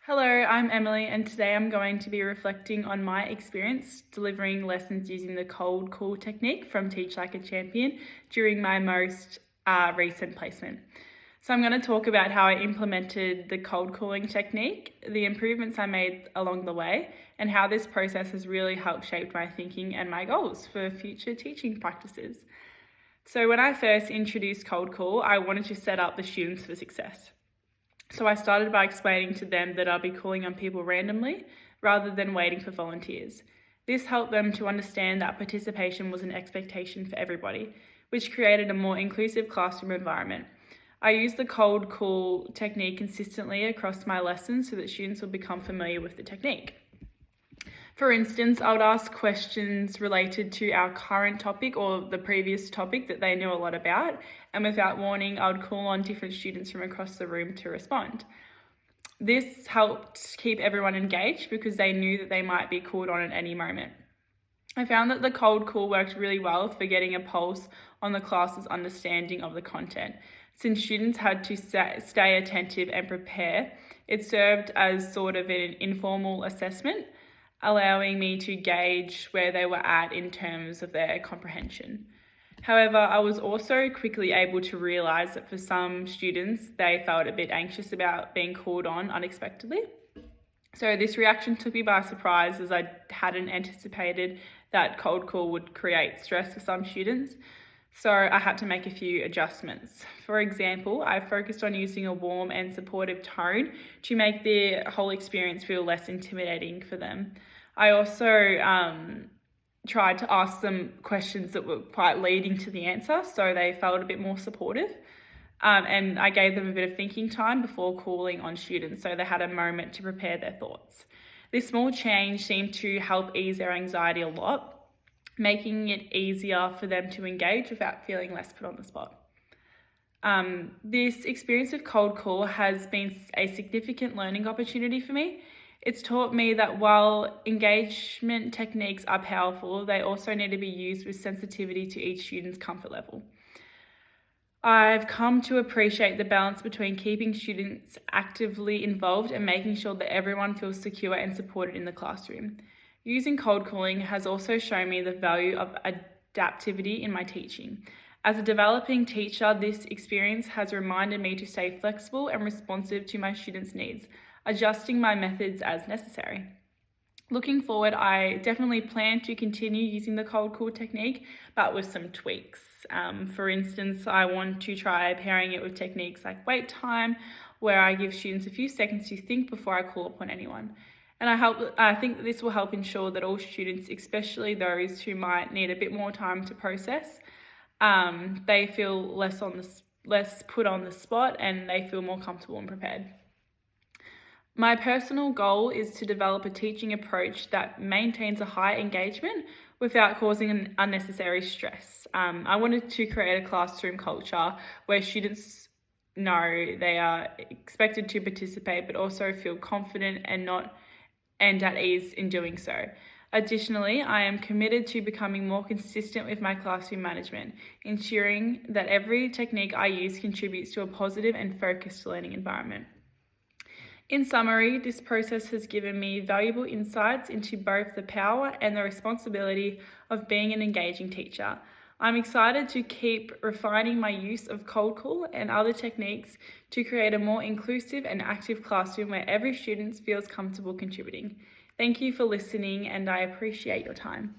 Hello, I'm Emily, and today I'm going to be reflecting on my experience delivering lessons using the cold call technique from Teach Like a Champion during my most recent placement. So I'm going to talk about how I implemented the cold calling technique, the improvements I made along the way, and how this process has really helped shape my thinking and my goals for future teaching practices. So when I first introduced cold call, I wanted to set up the students for success. So I started by explaining to them that I'll be calling on people randomly rather than waiting for volunteers. This helped them to understand that participation was an expectation for everybody, which created a more inclusive classroom environment. I used the cold call technique consistently across my lessons so that students will become familiar with the technique. For instance, I would ask questions related to our current topic or the previous topic that they knew a lot about, and without warning, I would call on different students from across the room to respond. This helped keep everyone engaged because they knew that they might be called on at any moment. I found that the cold call worked really well for getting a pulse on the class's understanding of the content. Since students had to stay attentive and prepare, it served as sort of an informal assessment, allowing me to gauge where they were at in terms of their comprehension. However, I was also quickly able to realise that for some students, they felt a bit anxious about being called on unexpectedly. So this reaction took me by surprise, as I hadn't anticipated that cold call would create stress for some students. So I had to make a few adjustments. For example, I focused on using a warm and supportive tone to make the whole experience feel less intimidating for them. I also tried to ask them questions that were quite leading to the answer, so they felt a bit more supportive. And I gave them a bit of thinking time before calling on students, so they had a moment to prepare their thoughts. This small change seemed to help ease their anxiety a lot, making it easier for them to engage without feeling less put on the spot. This experience of cold call has been a significant learning opportunity for me. It's taught me that while engagement techniques are powerful, they also need to be used with sensitivity to each student's comfort level. I've come to appreciate the balance between keeping students actively involved and making sure that everyone feels secure and supported in the classroom. Using cold calling has also shown me the value of adaptivity in my teaching. As a developing teacher, this experience has reminded me to stay flexible and responsive to my students' needs, adjusting my methods as necessary. Looking forward, I definitely plan to continue using the cold call technique, but with some tweaks. For instance, I want to try pairing it with techniques like wait time, where I give students a few seconds to think before I call upon anyone. And I think that this will help ensure that all students, especially those who might need a bit more time to process, they feel less put on the spot and they feel more comfortable and prepared. My personal goal is to develop a teaching approach that maintains a high engagement without causing an unnecessary stress. I wanted to create a classroom culture where students know they are expected to participate, but also feel confident and at ease in doing so. Additionally, I am committed to becoming more consistent with my classroom management, ensuring that every technique I use contributes to a positive and focused learning environment. In summary, this process has given me valuable insights into both the power and the responsibility of being an engaging teacher. I'm excited to keep refining my use of cold call and other techniques to create a more inclusive and active classroom where every student feels comfortable contributing. Thank you for listening, and I appreciate your time.